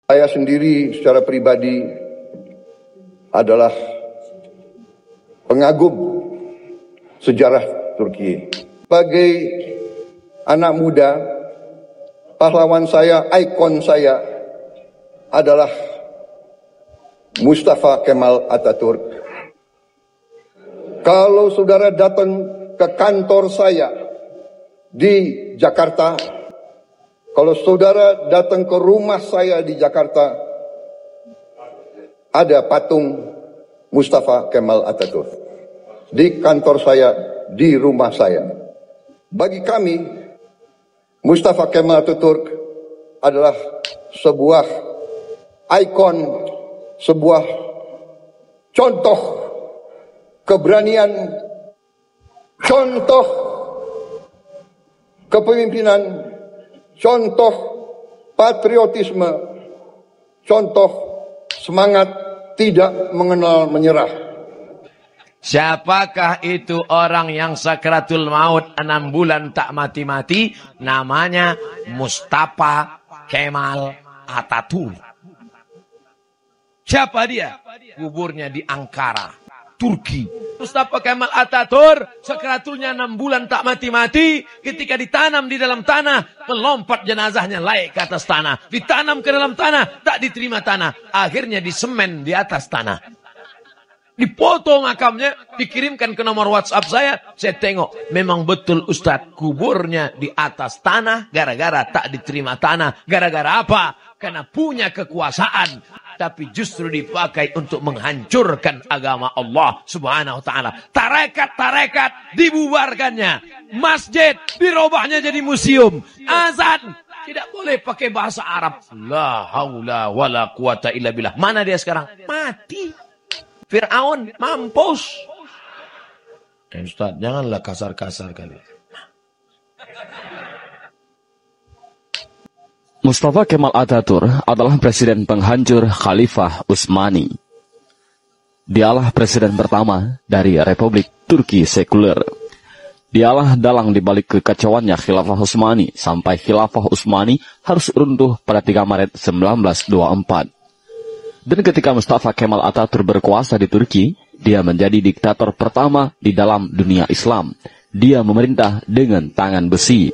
Saya sendiri secara pribadi adalah pengagum sejarah Turki. Sebagai anak muda, pahlawan saya, ikon saya adalah Mustafa Kemal Atatürk. Kalau saudara datang ke kantor saya di Jakarta, kalau saudara datang ke rumah saya di Jakarta, ada patung Mustafa Kemal Atatürk. Di kantor saya, di rumah saya. Bagi kami, Mustafa Kemal Atatürk adalah sebuah ikon, sebuah contoh keberanian, contoh kepemimpinan, contoh patriotisme, contoh semangat tidak mengenal menyerah. Siapakah itu orang yang sakratul maut 6 bulan tak mati-mati? Namanya Mustafa Kemal Atatürk. Siapa dia? Kuburnya di Ankara, Turki. Mustafa Kemal Atatürk sakratulnya 6 bulan tak mati-mati. Ketika ditanam di dalam tanah, melompat jenazahnya naik ke atas tanah. Ditanam ke dalam tanah, tak diterima tanah. Akhirnya disemen di atas tanah. Dipoto makamnya, dikirimkan ke nomor WhatsApp saya tengok. Memang betul Ustadz, kuburnya di atas tanah gara-gara tak diterima tanah. Gara-gara apa? Karena punya kekuasaan, tapi justru dipakai untuk menghancurkan agama Allah Subhanahu wa taala. Tarekat-tarekat dibubarkannya. Masjid dirubahnya jadi museum. Azan tidak boleh pakai bahasa Arab. La haula wala quwata illa billah. Mana dia sekarang? Mati. Fir'aun mampus. Ustaz, janganlah kasar-kasar kali. Mustafa Kemal Atatürk adalah presiden penghancur Khalifah Utsmani. Dialah presiden pertama dari Republik Turki sekuler. Dialah dalang dibalik kekacauannya Khilafah Utsmani sampai Khilafah Utsmani harus runtuh pada 3 Maret 1924. Dan ketika Mustafa Kemal Atatürk berkuasa di Turki, dia menjadi diktator pertama di dalam dunia Islam. Dia memerintah dengan tangan besi.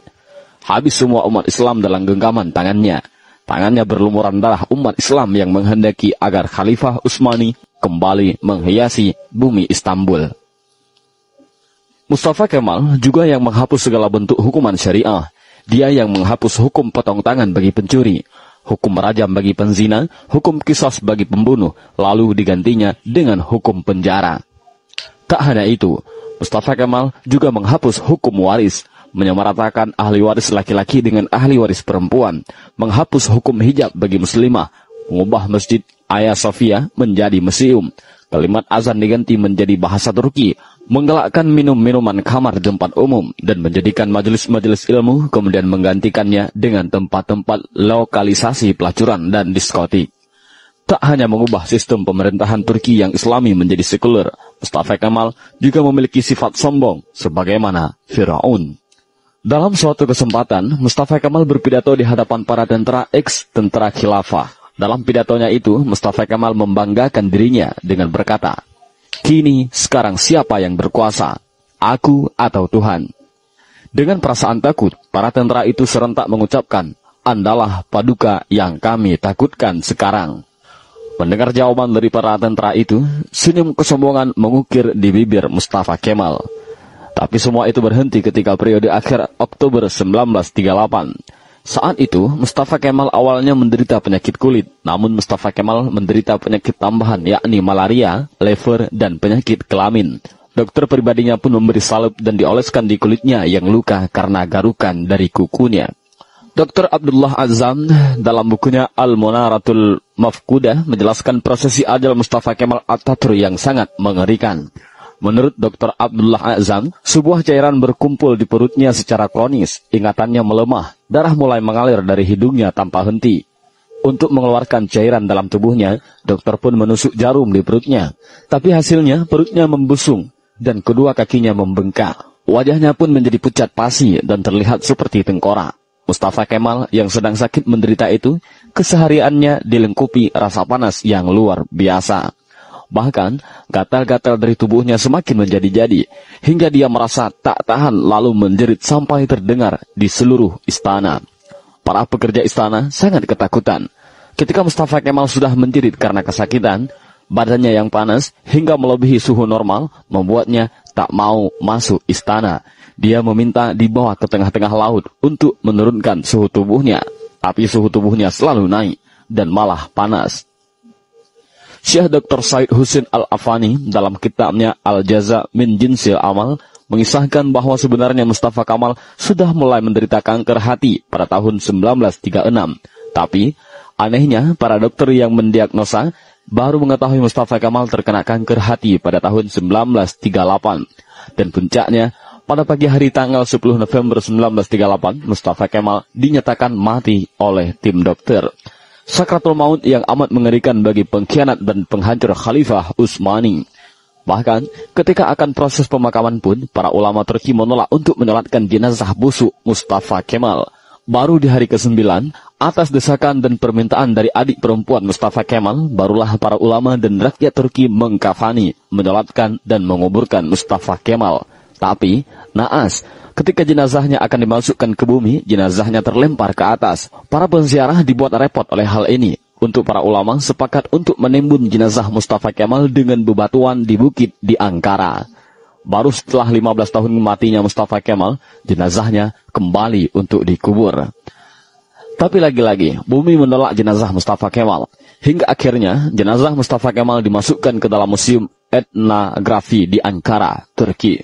Habis semua umat Islam dalam genggaman tangannya. Tangannya berlumuran darah umat Islam yang menghendaki agar Khalifah Utsmani kembali menghiasi bumi Istanbul. Mustafa Kemal juga yang menghapus segala bentuk hukuman syariah. Dia yang menghapus hukum potong tangan bagi pencuri, hukum rajam bagi penzina, hukum qisas bagi pembunuh, lalu digantinya dengan hukum penjara. Tak hanya itu, Mustafa Kemal juga menghapus hukum waris, menyamaratakan ahli waris laki-laki dengan ahli waris perempuan, menghapus hukum hijab bagi muslimah, mengubah Masjid Hagia Sophia menjadi museum, kalimat azan diganti menjadi bahasa Turki, menggalakkan minum-minuman khamar di tempat umum, dan menjadikan majelis-majelis ilmu, kemudian menggantikannya dengan tempat-tempat lokalisasi pelacuran dan diskotik. Tak hanya mengubah sistem pemerintahan Turki yang islami menjadi sekuler, Mustafa Kemal juga memiliki sifat sombong, sebagaimana Fir'aun. Dalam suatu kesempatan, Mustafa Kemal berpidato di hadapan para tentara ex-tentara khilafah. Dalam pidatonya itu, Mustafa Kemal membanggakan dirinya dengan berkata, "Kini sekarang siapa yang berkuasa, aku atau Tuhan?" Dengan perasaan takut, para tentara itu serentak mengucapkan, "Andalah paduka yang kami takutkan sekarang." Mendengar jawaban dari para tentara itu, senyum kesombongan mengukir di bibir Mustafa Kemal. Tapi semua itu berhenti ketika periode akhir Oktober 1938. Saat itu, Mustafa Kemal awalnya menderita penyakit kulit, namun Mustafa Kemal menderita penyakit tambahan yakni malaria, lever, dan penyakit kelamin. Dokter pribadinya pun memberi salep dan dioleskan di kulitnya yang luka karena garukan dari kukunya. Dr. Abdullah Azzam dalam bukunya Al-Munaratul Mafkudah menjelaskan prosesi ajal Mustafa Kemal Atatürk yang sangat mengerikan. Menurut Dr. Abdullah Azzam, sebuah cairan berkumpul di perutnya secara kronis, ingatannya melemah, darah mulai mengalir dari hidungnya tanpa henti. Untuk mengeluarkan cairan dalam tubuhnya, dokter pun menusuk jarum di perutnya. Tapi hasilnya perutnya membusung dan kedua kakinya membengkak. Wajahnya pun menjadi pucat pasi dan terlihat seperti tengkorak. Mustafa Kemal yang sedang sakit menderita itu kesehariannya dilengkupi rasa panas yang luar biasa. Bahkan, gatal-gatal dari tubuhnya semakin menjadi-jadi, hingga dia merasa tak tahan lalu menjerit sampai terdengar di seluruh istana. Para pekerja istana sangat ketakutan. Ketika Mustafa Kemal sudah menjerit karena kesakitan, badannya yang panas hingga melebihi suhu normal membuatnya tak mau masuk istana. Dia meminta dibawa ke tengah-tengah laut untuk menurunkan suhu tubuhnya. Tapi suhu tubuhnya selalu naik dan malah panas. Syekh Dr. Said Husin Al-Afani dalam kitabnya Al-Jaza min Jinsil Amal mengisahkan bahwa sebenarnya Mustafa Kemal sudah mulai menderita kanker hati pada tahun 1936. Tapi anehnya para dokter yang mendiagnosa baru mengetahui Mustafa Kemal terkena kanker hati pada tahun 1938. Dan puncaknya, pada pagi hari tanggal 10 November 1938, Mustafa Kemal dinyatakan mati oleh tim dokter. Sakratul maut yang amat mengerikan bagi pengkhianat dan penghancur Khalifah Utsmani. Bahkan, ketika akan proses pemakaman pun, para ulama Turki menolak untuk menyolatkan jenazah busuk Mustafa Kemal. Baru di hari ke-9, atas desakan dan permintaan dari adik perempuan Mustafa Kemal, barulah para ulama dan rakyat Turki mengkafani, menyolatkan dan menguburkan Mustafa Kemal. Tapi, naas, ketika jenazahnya akan dimasukkan ke bumi, jenazahnya terlempar ke atas. Para penziarah dibuat repot oleh hal ini. Untuk para ulama sepakat untuk menimbun jenazah Mustafa Kemal dengan bebatuan di bukit di Ankara. Baru setelah 15 tahun matinya Mustafa Kemal, jenazahnya kembali untuk dikubur. Tapi lagi-lagi, bumi menolak jenazah Mustafa Kemal. Hingga akhirnya, jenazah Mustafa Kemal dimasukkan ke dalam museum etnografi di Ankara, Turki.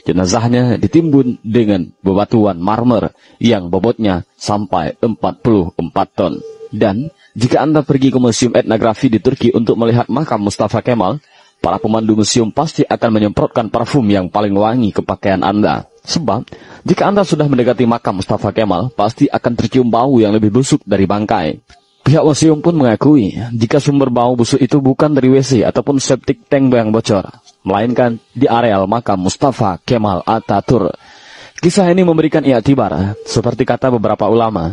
Jenazahnya ditimbun dengan bebatuan marmer yang bobotnya sampai 44 ton. Dan jika Anda pergi ke museum etnografi di Turki untuk melihat makam Mustafa Kemal, para pemandu museum pasti akan menyemprotkan parfum yang paling wangi ke pakaian Anda. Sebab, jika Anda sudah mendekati makam Mustafa Kemal, pasti akan tercium bau yang lebih busuk dari bangkai. Pihak museum pun mengakui, jika sumber bau busuk itu bukan dari WC ataupun septic tank yang bocor, melainkan di areal makam Mustafa Kemal Atatürk. Kisah ini memberikan i'tibar, seperti kata beberapa ulama,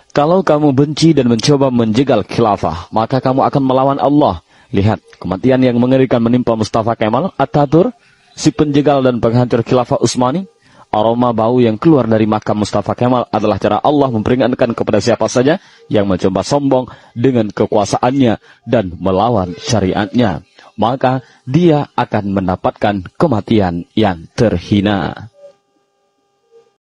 kalau kamu benci dan mencoba menjegal khilafah, maka kamu akan melawan Allah. Lihat, kematian yang mengerikan menimpa Mustafa Kemal Atatürk, si penjegal dan penghancur khilafah Utsmani. Aroma bau yang keluar dari makam Mustafa Kemal adalah cara Allah memperingatkan kepada siapa saja yang mencoba sombong dengan kekuasaannya dan melawan syariatnya. Maka dia akan mendapatkan kematian yang terhina.